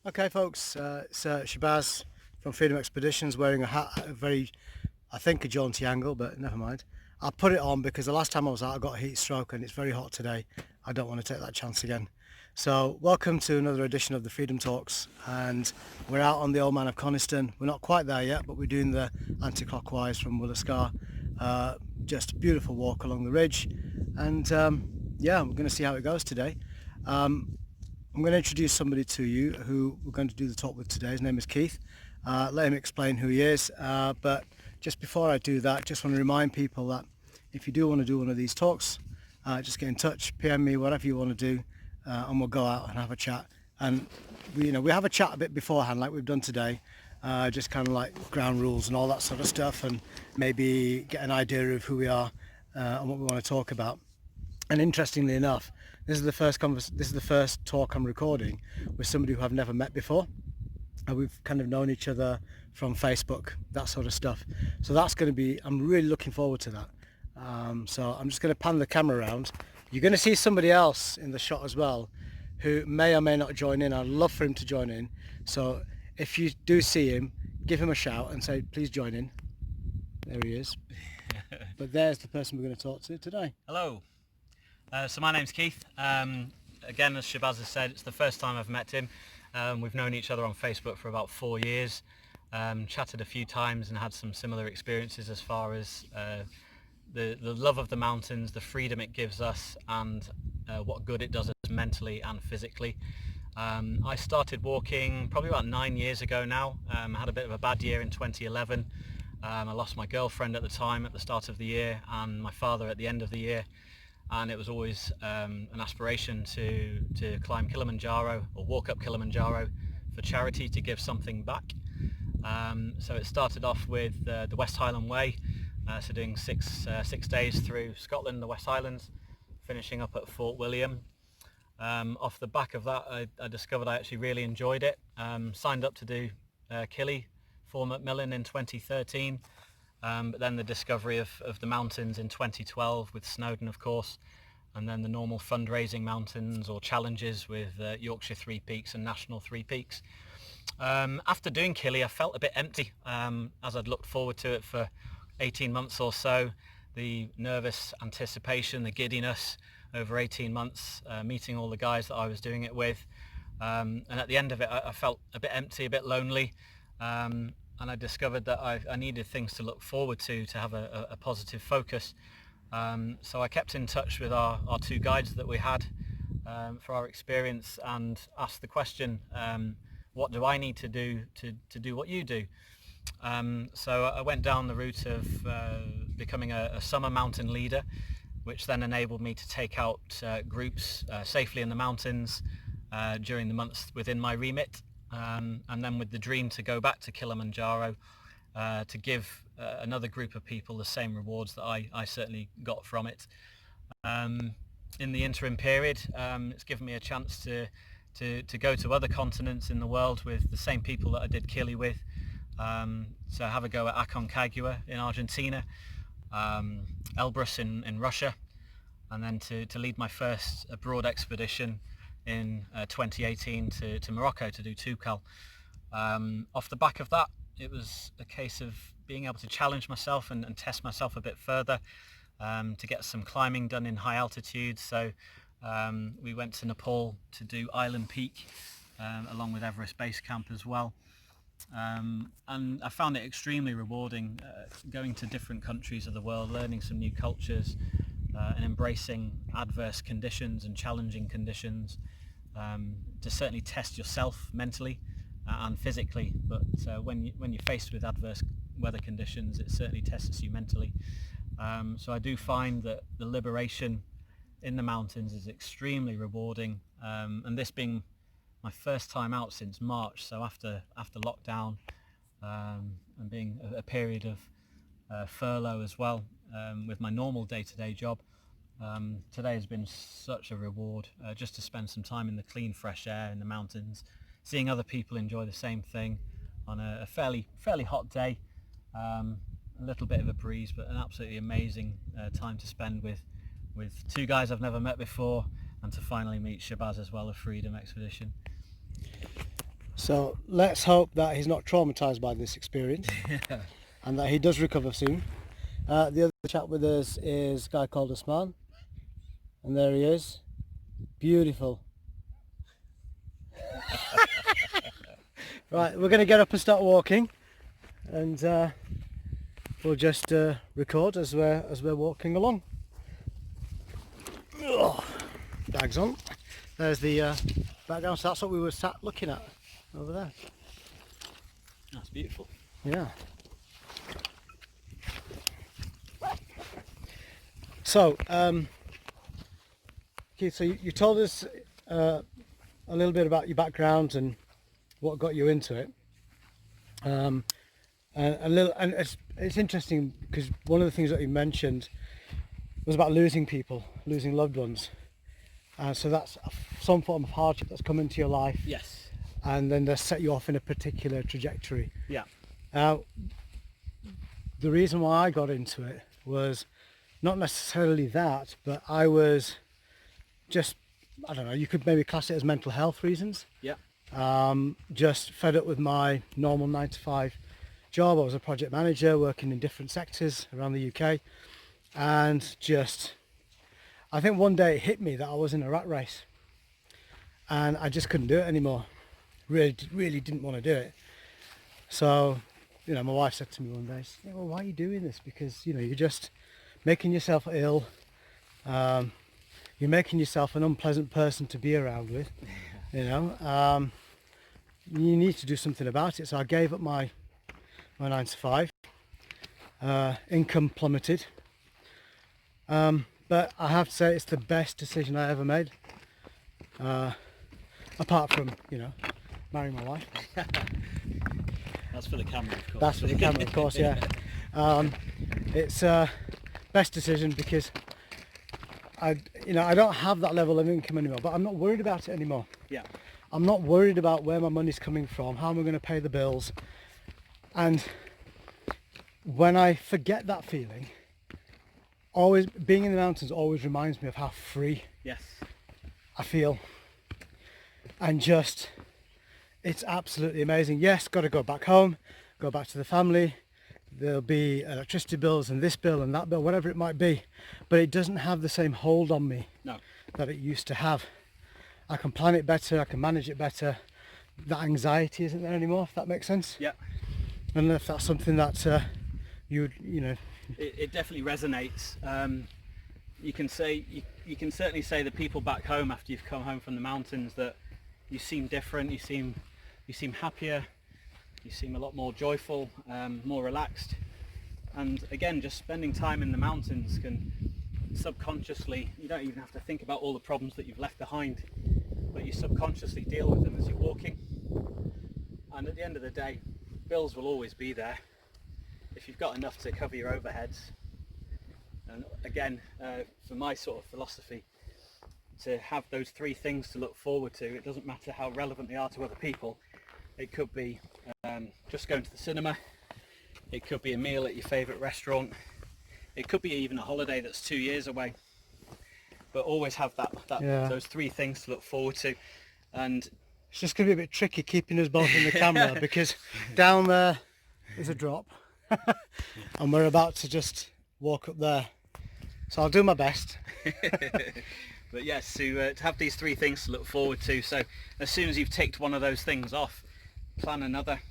Okay, folks, it's Shabazz from Freedom Expeditions wearing a hat at I think a jaunty angle, but never mind. I put it on because the last time I was out I got a heat stroke and it's very hot today. I don't want to take that chance again. So welcome to another edition of the Freedom Talks, and we're out on the Old Man of Coniston. We're not quite there yet, but we're doing the anti-clockwise from Williscar. Just a beautiful walk along the ridge, and yeah, we're going to see how it goes today. I'm going to introduce somebody to you who we're going to do the talk with today. His name is Keith. Let him explain who he is. But just before I do that, just want to remind people that if you do want to do one of these talks, just get in touch, PM me, whatever you want to do, and we'll go out and have a chat. And we have a chat a bit beforehand, like we've done today, just kind of like ground rules and all that sort of stuff, and maybe get an idea of who we are and what we want to talk about. And interestingly enough, this is the first talk I'm recording with somebody who I've never met before. And we've kind of known each other from Facebook, that sort of stuff. So that's going to be, I'm really looking forward to that. So I'm just going to pan the camera around. You're going to see somebody else in the shot as well, who may or may not join in. I'd love for him to join in. So if you do see him, give him a shout and say, please join in. There he is. But there's the person we're going to talk to today. Hello. So my name's Keith. Again, as Shabazz has said, it's the first time I've met him. We've known each other on Facebook for about 4 years, chatted a few times and had some similar experiences as far as the love of the mountains, the freedom it gives us, and what good it does us mentally and physically. I started walking probably about 9 years ago now. I had a bit of a bad year in 2011. I lost my girlfriend at the time at the start of the year, and my father at the end of the year. And it was always an aspiration to climb Kilimanjaro or walk up Kilimanjaro for charity, to give something back. So it started off with the West Highland Way, so doing six days through Scotland, the West Highlands, finishing up at Fort William. Off the back of that, I discovered I actually really enjoyed it. Signed up to do Kili for Macmillan in 2013. But then the discovery of the mountains in 2012 with Snowdon, of course, and then the normal fundraising mountains or challenges with Yorkshire Three Peaks and National Three Peaks. After doing Kili, I felt a bit empty, as I'd looked forward to it for 18 months or so. The nervous anticipation, the giddiness over 18 months, meeting all the guys that I was doing it with. And at the end of it, I felt a bit empty, a bit lonely. And I discovered that I needed things to look forward to have a positive focus. So I kept in touch with our two guides that we had for our experience, and asked the question, what do I need to do to do what you do? So I went down the route of becoming a summer mountain leader, which then enabled me to take out groups safely in the mountains during the months within my remit. And then with the dream to go back to Kilimanjaro to give another group of people the same rewards that I certainly got from it. In the interim period, it's given me a chance to go to other continents in the world with the same people that I did Kili with. So have a go at Aconcagua in Argentina, Elbrus in Russia, and then to lead my first abroad expedition in 2018 to Morocco to do Toubkal. Off the back of that, it was a case of being able to challenge myself and test myself a bit further, to get some climbing done in high altitude. So we went to Nepal to do Island Peak, along with Everest Base Camp as well. And I found it extremely rewarding, going to different countries of the world, learning some new cultures, and embracing adverse conditions and challenging conditions, to certainly test yourself mentally and physically. But when you're faced with adverse weather conditions, it certainly tests you mentally. So I do find that the liberation in the mountains is extremely rewarding, and this being my first time out since March, so after lockdown, and being a period of furlough as well, with my normal day-to-day job, today has been such a reward, just to spend some time in the clean fresh air in the mountains, seeing other people enjoy the same thing on a fairly hot day, a little bit of a breeze, but an absolutely amazing time to spend with two guys I've never met before, and to finally meet Shabazz as well of Freedom Expedition. So let's hope that he's not traumatized by this experience and that he does recover soon. The other chap with us is a guy called Osman, and there he is, beautiful. Right, we're going to get up and start walking, and we'll just record as we're walking along. Ugh. Bags on. There's the background, so that's what we were sat looking at over there. That's beautiful. Yeah. So, Keith, so you told us a little bit about your background and what got you into it. And it's interesting because one of the things that you mentioned was about losing people, losing loved ones. So that's some form of hardship that's come into your life. Yes. And then they set you off in a particular trajectory. Yeah. The reason why I got into it was not necessarily that, but I was just, I don't know, you could maybe class it as mental health reasons. Yeah. Just fed up with my normal 9-to-5 job. I was a project manager working in different sectors around the UK, and just, I think one day it hit me that I was in a rat race and I just couldn't do it anymore. Really didn't want to do it. So, my wife said to me one day, well, why are you doing this? Because, you're just making yourself ill. You're making yourself an unpleasant person to be around with. You need to do something about it. So I gave up my 9-to-5. Income plummeted. But I have to say it's the best decision I ever made. Apart from, marrying my wife. That's for the camera, of course. That's for the camera, of course, yeah. It's best decision because I don't have that level of income anymore, but I'm not worried about it anymore. Yeah. I'm not worried about where my money's coming from, how am I going to pay the bills. And when I forget that feeling, always being in the mountains always reminds me of how free Yes. I feel. And just, it's absolutely amazing. Yes, got to go back home, go back to the family. There'll be electricity bills and this bill and that bill, whatever it might be. But it doesn't have the same hold on me that it used to have. I can plan it better, I can manage it better. That anxiety isn't there anymore, if that makes sense. Yeah. And if that's something that It definitely resonates. You can certainly say the people back home after you've come home from the mountains that you seem different, you seem happier, you seem a lot more joyful, more relaxed. And again, just spending time in the mountains can subconsciously, you don't even have to think about all the problems that you've left behind, but you subconsciously deal with them as you're walking. And at the end of the day, bills will always be there if you've got enough to cover your overheads. And again, for my sort of philosophy, to have those three things to look forward to, it doesn't matter how relevant they are to other people. It could be just going to the cinema, it could be a meal at your favourite restaurant, it could be even a holiday that's 2 years away, but always have those three things to look forward to. And it's just going to be a bit tricky keeping us both in the camera because down there is a drop and we're about to just walk up there, so I'll do my best. But yes, to have these three things to look forward to. So as soon as you've ticked one of those things off, plan another,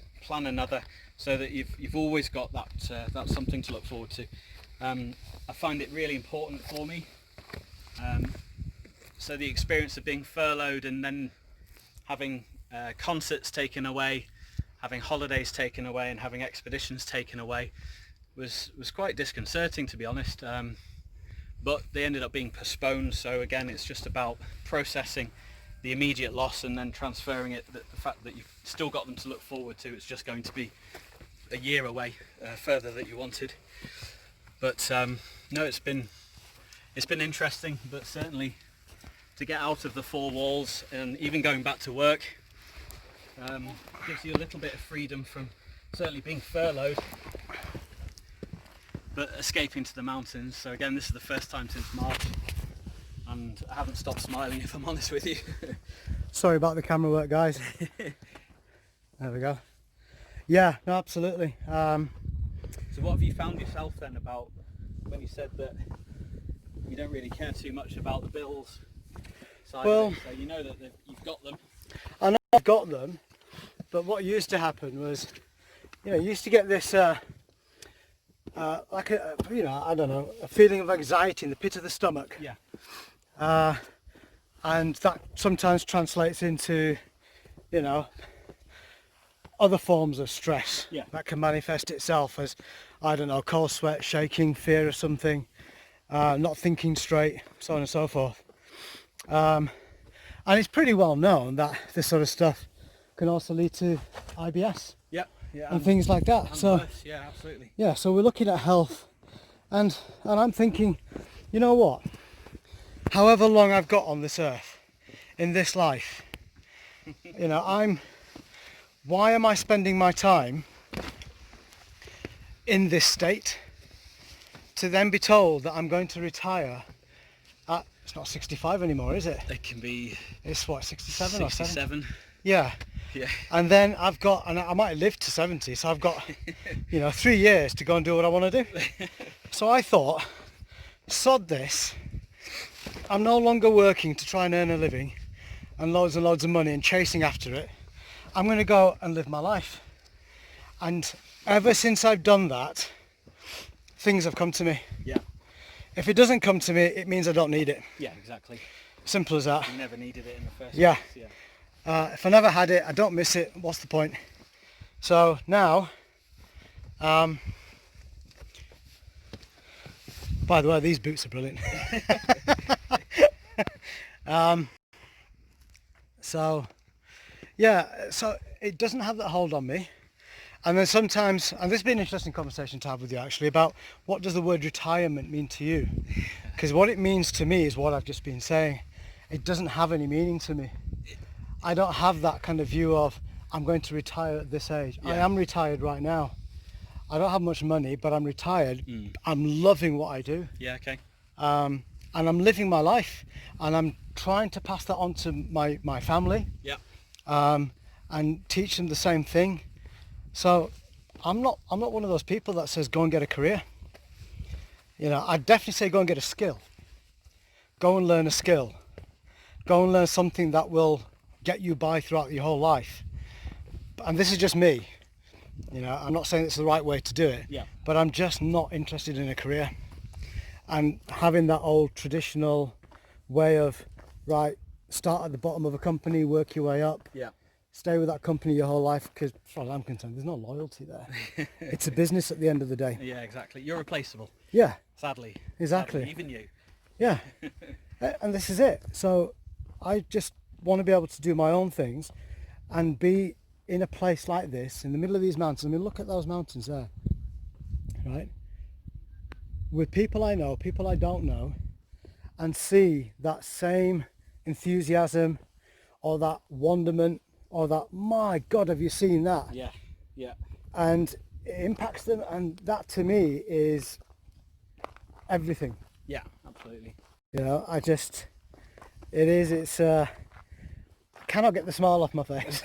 so that you've always got that something to look forward to. I find it really important for me. So the experience of being furloughed and then having concerts taken away, having holidays taken away, and having expeditions taken away was quite disconcerting, to be honest. But they ended up being postponed, so again it's just about processing the immediate loss and then transferring it, the fact that you've still got them to look forward to. It's just going to be a year away further than you wanted. But no, it's been interesting, but certainly to get out of the four walls and even going back to work gives you a little bit of freedom from certainly being furloughed, but escaping to the mountains. So again, this is the first time since March, and I haven't stopped smiling, if I'm honest with you. Sorry about the camera work, guys. There we go. Yeah, no, absolutely. So what have you found yourself then about when you said that you don't really care too much about the bills side Well, of it, so you know that you've got them? I know I've got them, but what used to happen was, you used to get this, like I don't know, a feeling of anxiety in the pit of the stomach. Yeah. And that sometimes translates into, other forms of stress. Yeah. That can manifest itself as, I don't know, cold sweat, shaking, fear of something, not thinking straight, so on and so forth. And it's pretty well known that this sort of stuff can also lead to IBS. Yep. Yeah. And things like that. And So worse. Yeah, absolutely. yeah, so we're looking at health, and I'm thinking, you know what? However long I've got on this earth, in this life, why am I spending my time in this state to then be told that I'm going to retire at, it's not 65 anymore, is it? It can be It's what, 67 or 70? 67. Yeah. Yeah. And then and I might live to 70, so I've got, 3 years to go and do what I want to do. So I thought, sod this. I'm no longer working to try and earn a living and loads of money and chasing after it. I'm going to go and live my life. And ever since I've done that, things have come to me. Yeah. If it doesn't come to me, it means I don't need it. Yeah, exactly. Simple as that. You never needed it in the first Yeah. place. Yeah. If I never had it, I don't miss it. What's the point? So now, by the way, these boots are brilliant. So yeah, so it doesn't have that hold on me. And then sometimes, and this has been an interesting conversation to have with you actually, about what does the word retirement mean to you? Because what it means to me is what I've just been saying. It doesn't have any meaning to me. I don't have that kind of view of, I'm going to retire at this age. Yeah. I am retired right now. I don't have much money, but I'm retired. I'm loving what I do. Yeah. Okay. And I'm living my life, and I'm trying to pass that on to my family. Yeah. And teach them the same thing. So I'm not one of those people that says go and get a career. I'd definitely say go and get a skill. Go and learn a skill. Go and learn something that will get you by throughout your whole life. And this is just me. I'm not saying it's the right way to do it. Yeah. But I'm just not interested in a career. And having that old traditional way of, right, start at the bottom of a company, work your way up. Yeah. Stay with that company your whole life, because as far as I'm concerned, there's no loyalty there. It's a business at the end of the day. Yeah, exactly. You're replaceable. Yeah, Sadly. exactly. Sadly, even you. Yeah. And this is it. So I just want to be able to do my own things and be in a place like this, in the middle of these mountains. I mean, look at those mountains there, right? With people I know, people I don't know, and see that same enthusiasm or that wonderment or that, my God, have you seen that? Yeah. Yeah. And it impacts them, and that to me is everything. Yeah. Absolutely. It's I cannot get the smile off my face.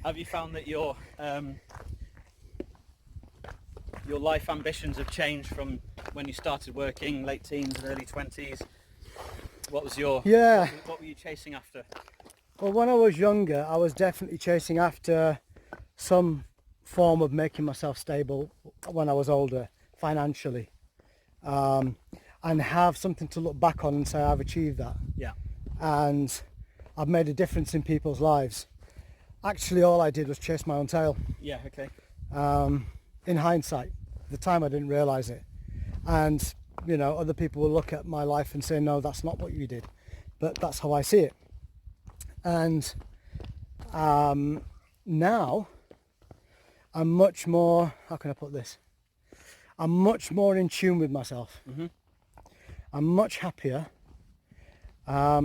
Have you found that your life ambitions have changed from when you started working, late teens, early 20s? What was your... Yeah. What were you chasing after? Well, when I was younger, I was definitely chasing after some form of making myself stable when I was older, financially, and have something to look back on and say I've achieved that. Yeah. And I've made a difference in people's lives. Actually, all I did was chase my own tail. Yeah. Okay. In hindsight, at the time I didn't realise it. And, other people will look at my life and say, no, that's not what you did. But that's how I see it. And now I'm much more, how can I put this? I'm much more in tune with myself. Mm-hmm. I'm much happier. I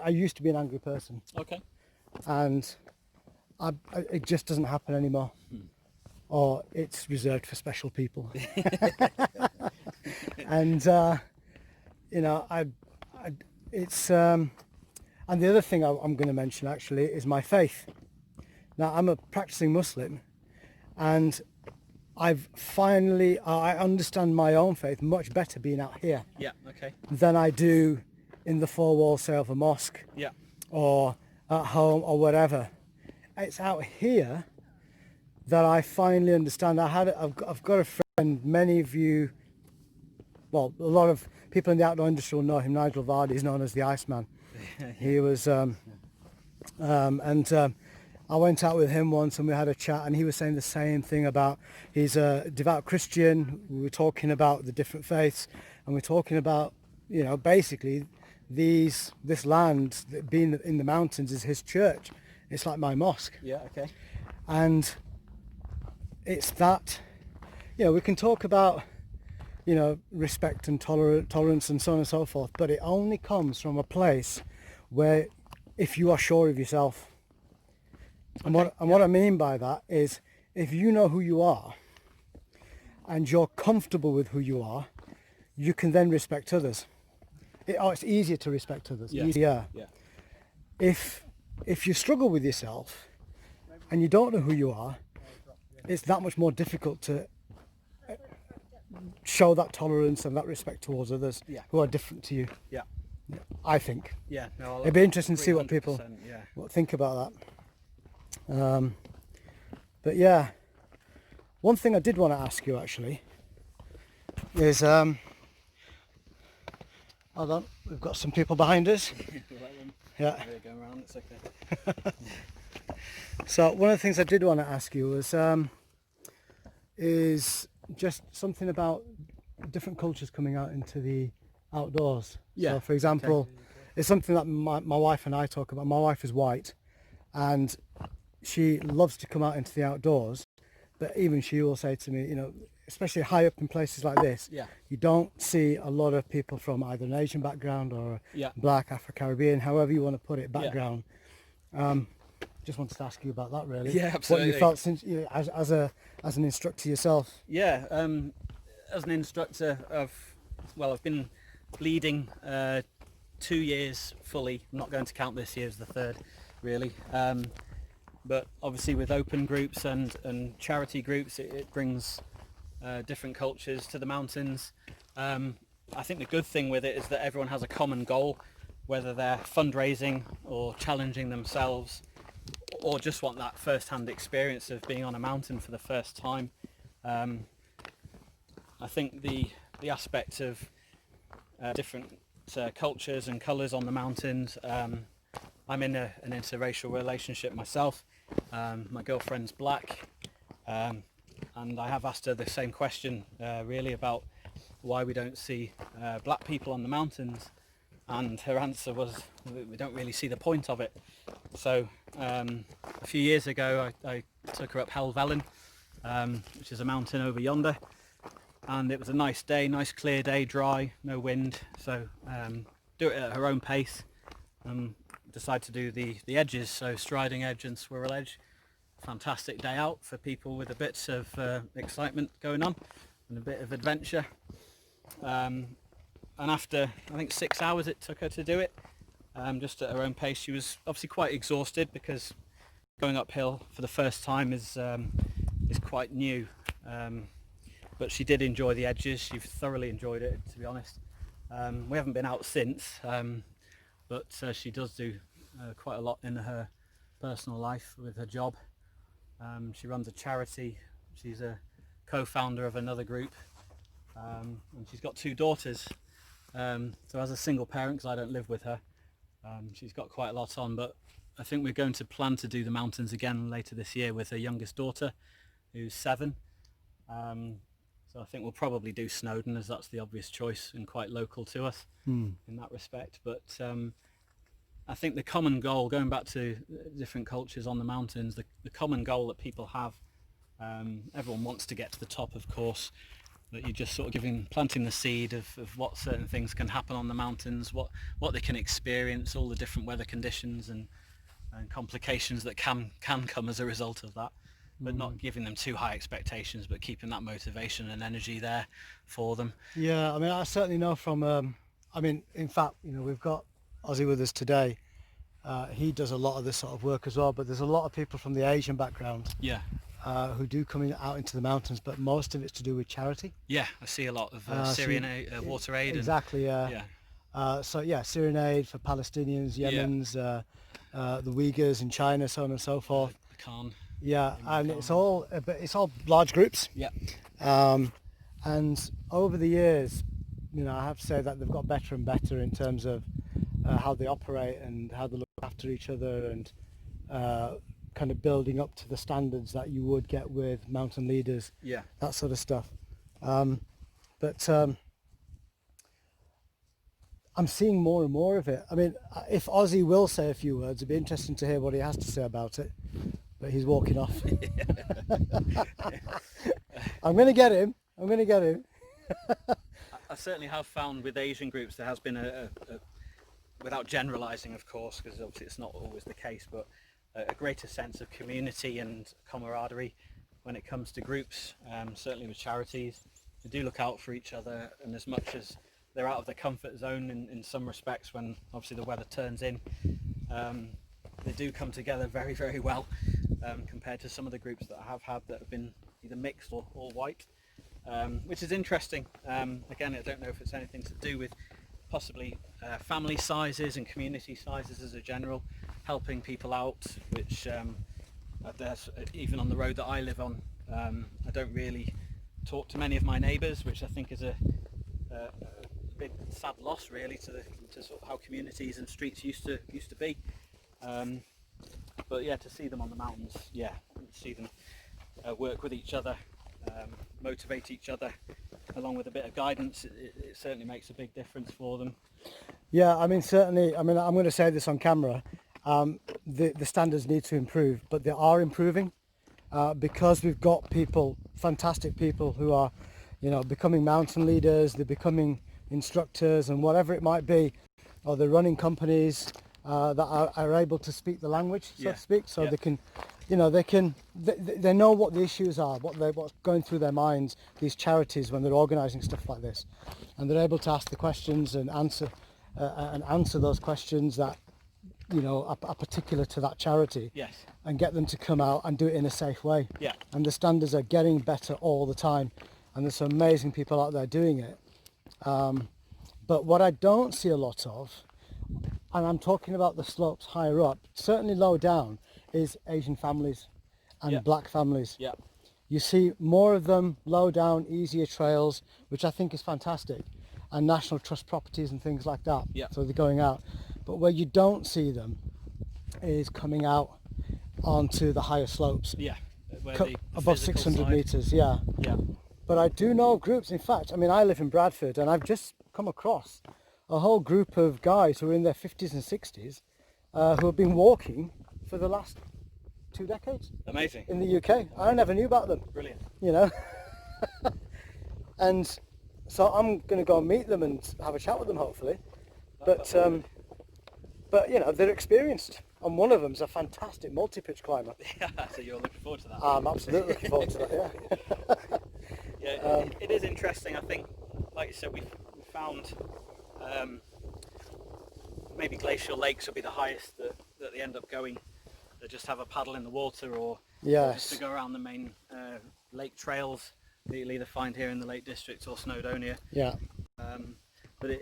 used to be an angry person, Okay. and it just doesn't happen anymore. Or it's reserved for special people. And And the other thing I'm going to mention actually is my faith. Now, I'm a practicing Muslim, and I understand my own faith much better being out here Yeah. Okay. than I do in the four walls, say, of a mosque Yeah. or at home or whatever. It's out here that I finally understand. I've got a friend, many of you, well, a lot of people in the outdoor industry will know him, Nigel Vardy. He's known as the Iceman. He was, I went out with him once and we had a chat, and he was saying the same thing about, he's a devout Christian. We were talking about the different faiths, and we're talking about, basically this land being in the mountains is his church. It's like my mosque. Yeah. Okay. And it's that, we can talk about, respect and tolerance and so on and so forth, but it only comes from a place where, if you are sure of yourself. And what I mean by that is, if you know who you are and you're comfortable with who you are, you can then respect others. It's easier to respect others. Yeah. Easier. Yeah. If you struggle with yourself and you don't know who you are, it's that much more difficult to show that tolerance and that respect towards others who are different to you. Yeah. I think. Yeah. No, It'd be interesting to see what people 100%, think about that. But yeah, one thing I did want to ask you actually is, hold on, we've got some people behind us. Yeah. Going around, it's okay. So one of the things I did want to ask you was, is just something about different cultures coming out into the outdoors. Yeah. So for example, it's something that my wife and I talk about. My wife is white, and she loves to come out into the outdoors, but even she will say to me, especially high up in places like this, you don't see a lot of people from either an Asian background or black, Afro-Caribbean, however you want to put it, background. Just wanted to ask you about that, really. Yeah, absolutely. What you felt since as an instructor yourself. Yeah, as an instructor, I've been leading 2 years fully. I'm not going to count this year as the third, really. But obviously with open groups and charity groups, it brings different cultures to the mountains. I think the good thing with it is that everyone has a common goal, whether they're fundraising or challenging themselves, or just want that first-hand experience of being on a mountain for the first time. I think the aspect of different cultures and colours on the mountains. I'm in an interracial relationship myself. My girlfriend's black, and I have asked her the same question really about why we don't see black people on the mountains, and her answer was, we don't really see the point of it. So a few years ago I took her up Helvellyn, which is a mountain over yonder, and it was a nice day, nice clear day, dry, no wind, so do it at her own pace. Decide to do the edges, so striding edge and swirl edge. Fantastic day out for people with a bit of excitement going on and a bit of adventure. And after, I think 6 hours it took her to do it, just at her own pace. She was obviously quite exhausted because going uphill for the first time is quite new. But she did enjoy the edges. She thoroughly enjoyed it, to be honest. We haven't been out since, but she does do quite a lot in her personal life with her job. She runs a charity. She's a co-founder of another group, and she's got 2 daughters. So as a single parent, because I don't live with her, she's got quite a lot on, but I think we're going to plan to do the mountains again later this year with her youngest daughter, who's 7. So I think we'll probably do Snowdon, as that's the obvious choice and quite local to us in that respect. But I think the common goal, going back to different cultures on the mountains, the common goal that people have, everyone wants to get to the top, of course, that you're just sort of planting the seed of what certain things can happen on the mountains, what they can experience, all the different weather conditions and complications that can come as a result of that. But not giving them too high expectations, but keeping that motivation and energy there for them. Yeah, I mean, I certainly know from, in fact, we've got Ozzy with us today, He does a lot of this sort of work as well, but there's a lot of people from the Asian background Yeah. who do come out into the mountains, but most of it's to do with charity. Yeah, I see a lot of So Syrian water aid. Exactly, And, yeah. yeah. So yeah, Syrian aid for Palestinians, Yeah. Yemens, the Uyghurs in China, so on and so forth. The Khan. Yeah, and Khan. it's all large groups. Yeah. And over the years, I have to say that they've got better and better in terms of how they operate and how they look after each other, and kind of building up to the standards that you would get with mountain leaders. Yeah. That sort of stuff. But I'm seeing more and more of it. I mean, if Ozzy will say a few words, it'd be interesting to hear what he has to say about it. But he's walking off. I'm going to get him. I certainly have found with Asian groups there has been a without generalising, of course, because obviously it's not always the case, but a greater sense of community and camaraderie when it comes to groups. Certainly with charities, they do look out for each other, and as much as they're out of their comfort zone in some respects when obviously the weather turns in, they do come together very, very well compared to some of the groups that I have had that have been either mixed or all white, which is interesting. Again, I don't know if it's anything to do with possibly family sizes and community sizes as a general, helping people out, which even on the road that I live on, I don't really talk to many of my neighbours, which I think is a big sad loss really to sort of how communities and streets used to be. But yeah, to see them on the mountains, yeah, see them work with each other, motivate each other, along with a bit of guidance, it certainly makes a big difference for them. Yeah, I mean, certainly, I'm going to say this on camera, the standards need to improve, but they are improving because we've got people, fantastic people who are, becoming mountain leaders, they're becoming instructors and whatever it might be, or they're running companies that are able to speak the language, so to speak, so they can, they know what the issues are, what's going through their minds, these charities, when they're organising stuff like this, and they're able to ask the questions and answer those questions that are particular to that charity. Yes. And get them to come out and do it in a safe way. Yeah. And the standards are getting better all the time, and there's some amazing people out there doing it. But what I don't see a lot of, and I'm talking about the slopes higher up, certainly low down, is Asian families and black families. Yeah. You see more of them low down, easier trails, which I think is fantastic, and National Trust properties and things like that. Yeah. So they're going out. But where you don't see them is coming out onto the higher slopes. Yeah. Above 600 meters, yeah. Yeah. But I do know groups, in fact, I mean, I live in Bradford, and I've just come across a whole group of guys who are in their 50s and 60s who have been walking for the last 2 decades. Amazing. In the UK. I never knew about them. Brilliant. And so I'm going to go and meet them and have a chat with them, hopefully. But they're experienced. And one of them's a fantastic multi-pitch climber. Yeah, so you're looking forward to that. I'm absolutely looking forward to that, yeah. Yeah, it is interesting. I think, like you said, we found maybe glacial lakes will be the highest that they end up going. They just have a paddle in the water, or just to go around the main lake trails that you'll either find here in the Lake District or Snowdonia. Yeah. But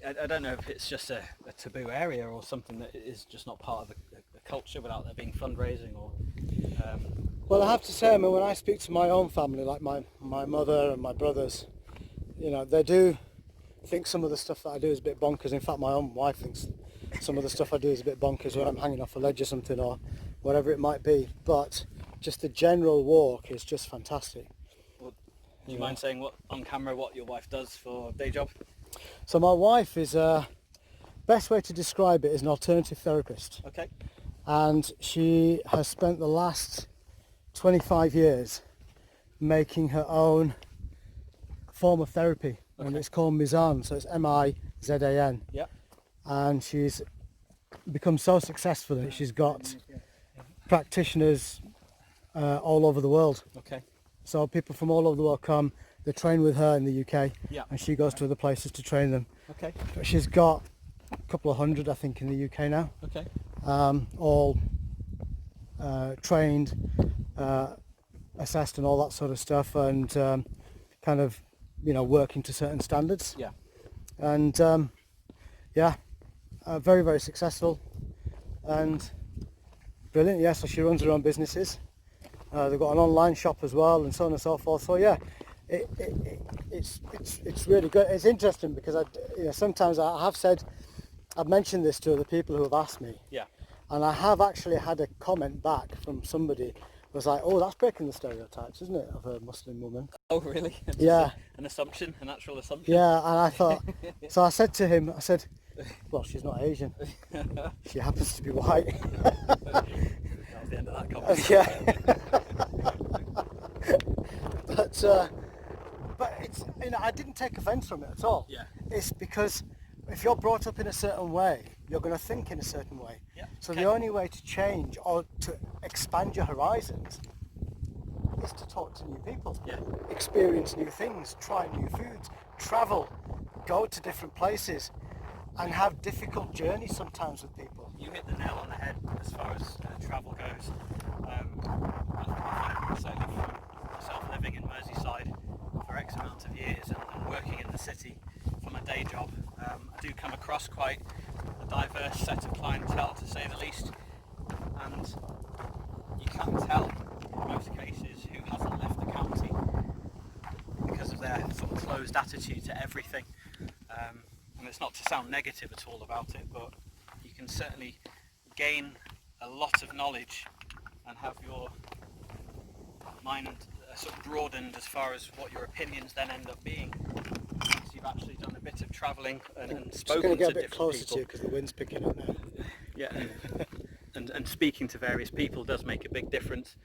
I don't know if it's just a taboo area or something that is just not part of a culture without there being fundraising or... Well, I have to say, I mean, when I speak to my own family, like my mother and my brothers, they do think some of the stuff that I do is a bit bonkers. In fact, my own wife thinks some of the stuff I do is a bit bonkers when I'm hanging off a ledge or something, or whatever it might be. But just the general walk is just fantastic. Well, do you mind saying on camera what your wife does for a day job? So my wife is, best way to describe it is an alternative therapist. Okay. And she has spent the last 25 years making her own form of therapy, and it's called Mizan, so it's M-I-Z-A-N. Yeah. And she's become so successful that she's got practitioners all over the world. Okay. So people from all over the world come, they train with her in the UK, Yeah. and she goes to other places to train them. Okay. But she's got couple of hundred, I think, in the UK now. Okay. All trained, assessed and all that sort of stuff, and kind of, working to certain standards. Yeah. And yeah, very, very successful and brilliant. Yeah, so she runs her own businesses. They've got an online shop as well, and so on and so forth. So yeah, it's really good. It's interesting because sometimes I've mentioned this to other people who have asked me. Yeah. And I have actually had a comment back from somebody who was like, "Oh, that's breaking the stereotypes, isn't it, of a Muslim woman?" Oh, really? Yeah. An assumption, a natural assumption. Yeah, and I thought, so I said to him, well, she's not Asian. She happens to be white. That was the end of that conversation. Yeah. But it's, I didn't take offence from it at all. Yeah. It's because if you're brought up in a certain way, you're going to think in a certain way. Yeah. So the only way to change or to expand your horizons is to talk to new people. Yeah. Experience new things, try new foods, travel, go to different places, and have difficult journeys sometimes with people. You hit the nail on the head as far as travel goes. I certainly from myself living in Merseyside for X amount of years and working in the city for my day job, I do come across quite a diverse set of clientele, to say the least, and you can tell in most cases who hasn't left the county because of their sort of closed attitude to everything. And it's not to sound negative at all about it, but you can certainly gain a lot of knowledge and have your mind sort of broadened as far as what your opinions then end up being once you've actually done a bit of travelling and spoken to different people. Just going to get a bit closer to you because the wind's picking up now. Yeah, and speaking to various people does make a big difference.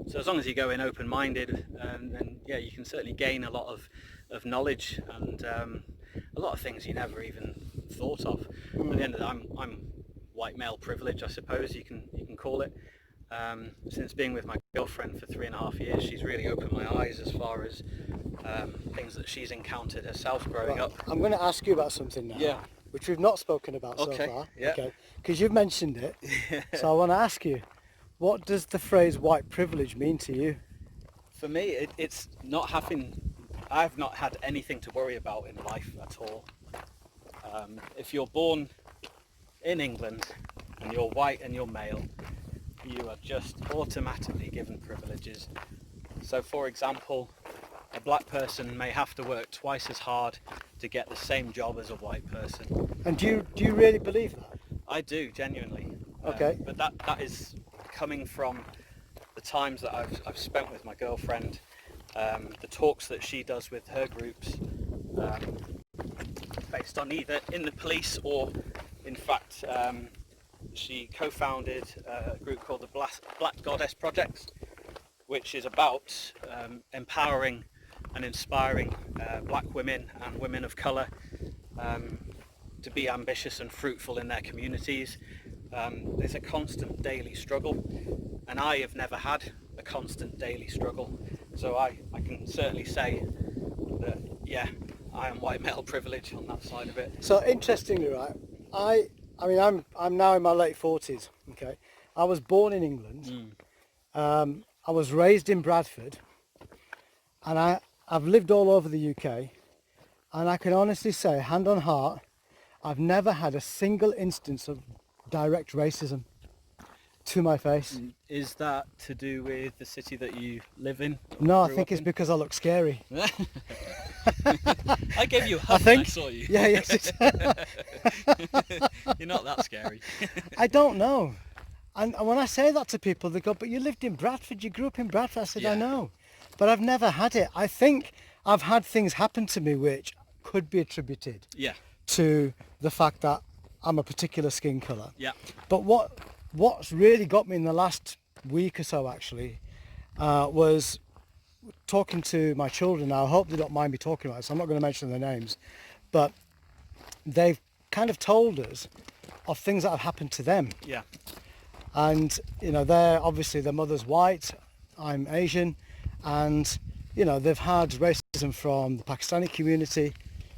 So as long as you go in open-minded, then yeah, you can certainly gain a lot of knowledge and a lot of things you never even thought of. At the end of it, I'm white male privilege, I suppose you can call it. Since being with my girlfriend for 3.5 years, she's really opened my eyes as far as things that she's encountered herself growing up. I'm going to ask you about something now. Yeah. Which we've not spoken about so far. Yeah. Okay. Because you've mentioned it. So I want to ask you, what does the phrase white privilege mean to you? For me, it's not having. I've not had anything to worry about in life at all. If you're born in England and you're white and you're male, you are just automatically given privileges. So for example, a black person may have to work twice as hard to get the same job as a white person. And do you really believe that? I do, genuinely. Okay. But that is coming from the times that I've spent with my girlfriend, the talks that she does with her groups, based on either in the police or, in fact, she co-founded a group called the Black Goddess Project, which is about empowering and inspiring black women and women of colour to be ambitious and fruitful in their communities. There's a constant daily struggle, and I have never had a constant daily struggle, so I can certainly say that, yeah, I am white male privilege on that side of it. So interestingly, right, I mean, I'm now in my late 40s, okay? I was born in England. I was raised in Bradford, and I've lived all over the UK, and I can honestly say, hand on heart, I've never had a single instance of direct racism to my face. Is that to do with the city that you live in? No, I think it's because I look scary. I gave you a hug when I saw you. Yeah, yes. You're not that scary. I don't know. And when I say that to people, they go, "But you lived in Bradford, you grew up in Bradford." I said, Yeah. I know, but I've never had it. I think I've had things happen to me which could be attributed Yeah. to the fact that I'm a particular skin colour. Yeah. But what's really got me in the last week or so actually was talking to my children. Now, I hope they don't mind me talking about it, so I'm not going to mention their names, but they've kind of told us of things that have happened to them. Yeah. And they're obviously, their mother's white, I'm Asian, and they've had racism from the Pakistani community,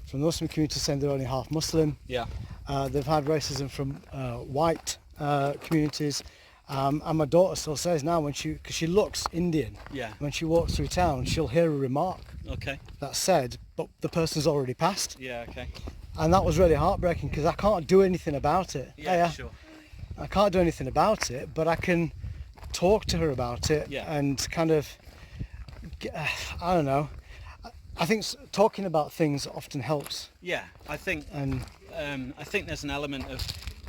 from the Muslim community saying they're only half Muslim. Yeah. They've had racism from white communities. And my daughter still says now, because she looks Indian, Yeah. when she walks through town, she'll hear a remark Okay. that's said, but the person's already passed. Yeah. Okay. And that was really heartbreaking because I can't do anything about it. Yeah. Sure. I can't do anything about it, but I can talk to her about it and kind of, I don't know. I think talking about things often helps. Yeah. I think there's an element of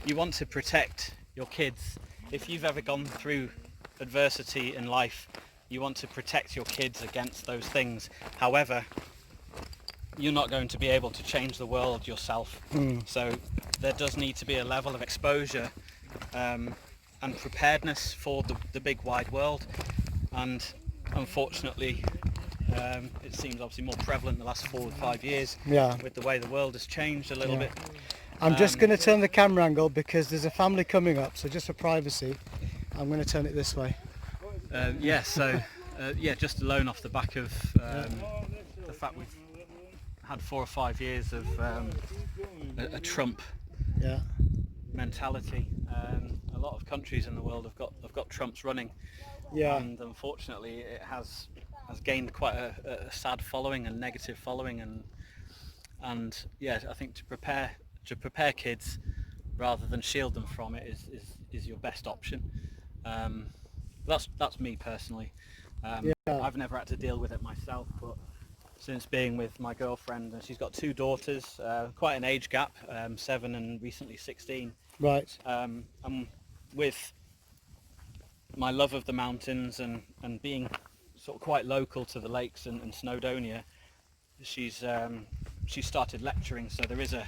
you want to protect your kids. If you've ever gone through adversity in life, you want to protect your kids against those things. However, you're not going to be able to change the world yourself. So there does need to be a level of exposure and preparedness for the big wide world. And unfortunately, it seems obviously more prevalent in the last 4 or 5 years with the way the world has changed a little bit. I'm just going to turn the camera angle because there's a family coming up, so just for privacy, I'm going to turn it this way. Just alone off the back of the fact we've had 4 or 5 years of a Trump mentality. A lot of countries in the world have got Trumps running, and unfortunately it has gained quite a sad following and negative following, and I think to prepare kids rather than shield them from it is your best option. That's me personally. I've never had to deal with it myself, but since being with my girlfriend, and she's got 2 daughters, quite an age gap, 7 and recently 16. Right. And with my love of the mountains and being sort of quite local to the lakes and Snowdonia, she's started lecturing, so there is a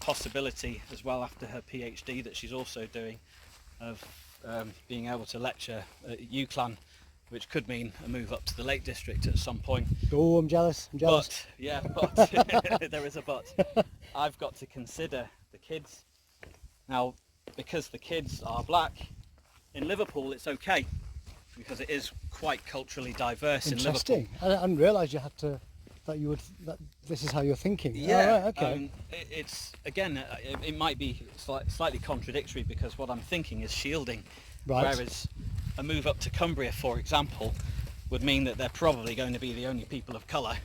possibility as well after her PhD that she's also doing of being able to lecture at UCLan, which could mean a move up to the Lake District at some point. Oh, I'm jealous. But there is a but. I've got to consider the kids. Now, because the kids are black, in Liverpool it's okay, because it is quite culturally diverse in Liverpool. Interesting. I didn't realise that this is how you're thinking. Yeah. Oh, right, okay. It's again, it might be slightly contradictory because what I'm thinking is shielding, Right. whereas a move up to Cumbria, for example, would mean that they're probably going to be the only people of colour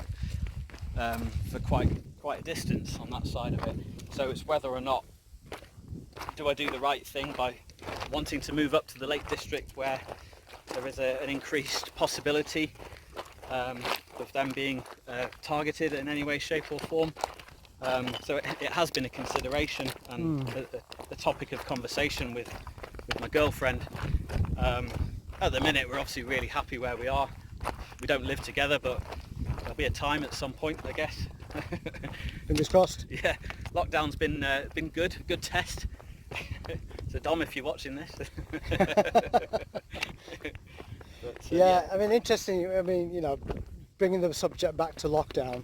for quite a distance on that side of it. So it's whether or not do I do the right thing by wanting to move up to the Lake District where there is an increased possibility of them being targeted in any way, shape or form. So it has been a consideration and a topic of conversation with my girlfriend. At the minute we're obviously really happy where we are. We don't live together, but there'll be a time at some point, I guess. Fingers crossed. Yeah, lockdown's been good test. So Dom, if you're watching this. But, I mean, interesting. I mean, bringing the subject back to lockdown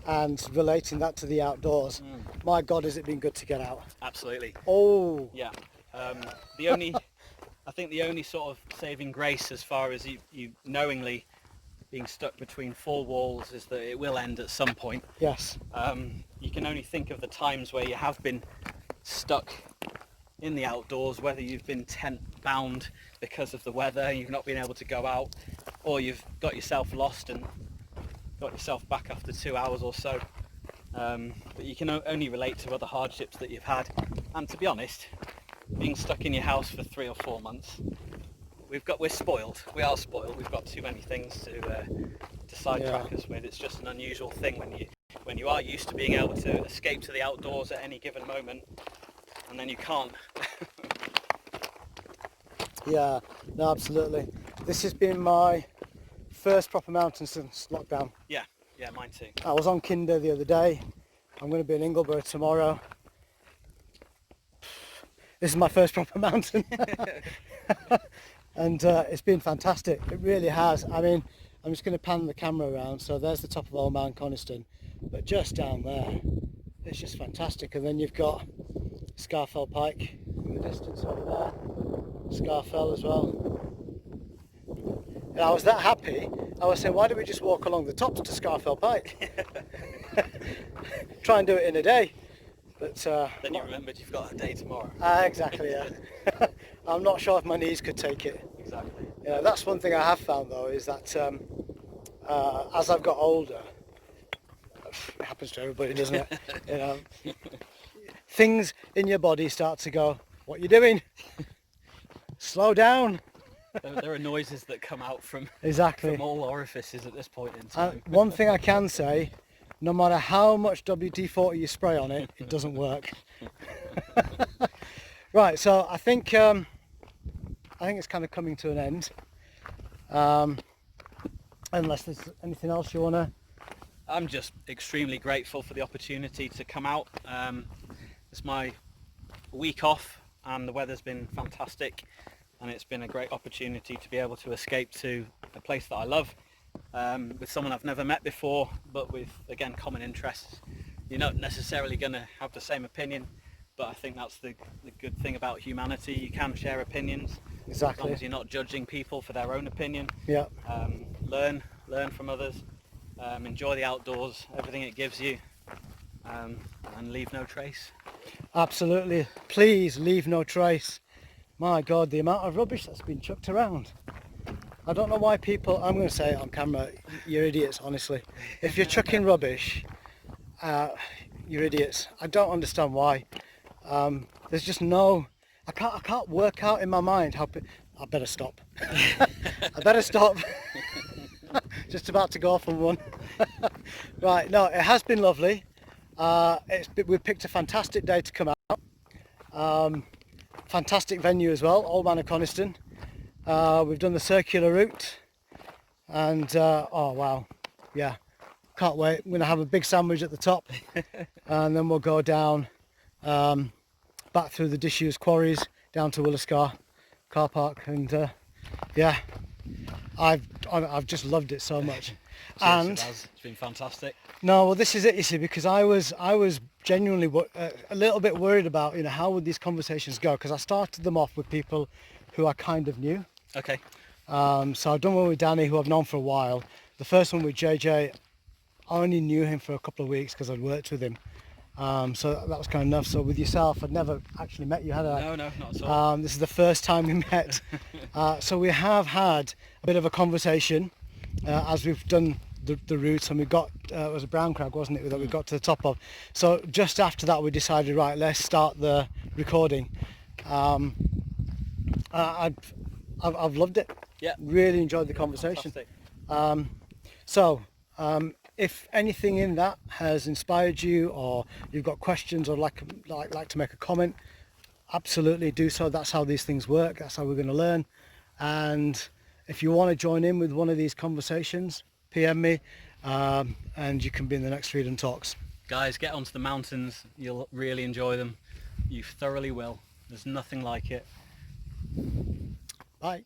and relating that to the outdoors. My God, has it been good to get out? Absolutely. Oh. Yeah. I think the only sort of saving grace as far as you knowingly being stuck between 4 walls is that it will end at some point. Yes. You can only think of the times where you have been stuck in the outdoors, whether you've been tent bound because of the weather and you've not been able to go out, or you've got yourself lost and got yourself back after 2 hours or so. But you can only relate to other hardships that you've had. And to be honest, being stuck in your house for 3 or 4 months, we're spoiled. We are spoiled. We've got too many things to sidetrack us with. It's just an unusual thing when you are used to being able to escape to the outdoors at any given moment, and then you can't. Yeah, no, absolutely. This has been my first proper mountain since lockdown. Yeah, mine too. I was on Kinder the other day. I'm going to be in Ingleborough tomorrow. This is my first proper mountain. And it's been fantastic. It really has. I mean, I'm just going to pan the camera around. So there's the top of Old Man of Coniston, but just down there, it's just fantastic. And then you've got Scarfell Pike in the distance over there. Scarfell as well. And I was that happy, I was saying, why don't we just walk along the tops to Scarfell Pike? Try and do it in a day. But Then you remembered you've got a day tomorrow. exactly, yeah. I'm not sure if my knees could take it. Exactly. Yeah, that's one thing I have found though, is that as I've got older, it happens to everybody, doesn't it? You know, things in your body start to go, what are you doing? Slow down. There are noises that come out from Exactly. all orifices at this point in And time. one thing I can say, no matter how much WD-40 you spray on it, it doesn't work. Right, so I think it's kind of coming to an end. Unless there's anything else you want to... I'm just extremely grateful for the opportunity to come out. It's my week off and the weather's been fantastic, and it's been a great opportunity to be able to escape to a place that I love, with someone I've never met before, but with, again, common interests. You're not necessarily going to have the same opinion, but I think that's the good thing about humanity. You can share opinions, as long Exactly. as you're not judging people for their own opinion. Yeah. Learn from others, enjoy the outdoors, everything it gives you, and leave no trace. Absolutely. Please leave no trace. My God, the amount of rubbish that's been chucked around. I don't know why people, I'm going to say it on camera, you're idiots, honestly. If you're chucking rubbish, you're idiots. I don't understand why. There's just no, I can't work out in my mind how, I better stop. I better stop. Just about to go off on one. Right, no, it has been lovely. We've picked a fantastic day to come out. Fantastic venue as well, Old Man of Coniston. We've done the circular route, and oh wow, yeah, can't wait. I'm gonna have a big sandwich at the top, and then we'll go down, back through the disused quarries down to Williscar car park, and yeah, I've just loved it so much. And It's been fantastic. no, well, this is it, you see, because I was genuinely a little bit worried about, you know, how would these conversations go, because I started them off with people who I kind of knew. Okay. So I've done one with Danny, who I've known for a while. The first one with JJ, I only knew him for a couple of weeks because I'd worked with him. So that was kind of enough. So with yourself, I'd never actually met you, had I? No, not at all. This is the first time we met. So we have had a bit of a conversation as we've done the route, and we got, it was a brown crag, wasn't it, that we got to the top of. So just after that we decided, right, let's start the recording. I've loved it. Yeah. Really enjoyed the conversation. Fantastic. If anything in that has inspired you, or you've got questions, or like to make a comment, absolutely do so. That's how these things work. That's how we're going to learn. And if you want to join in with one of these conversations, PM me, and you can be in the next Freedom Talks. Guys, get onto the mountains. You'll really enjoy them. You thoroughly will. There's nothing like it. Bye.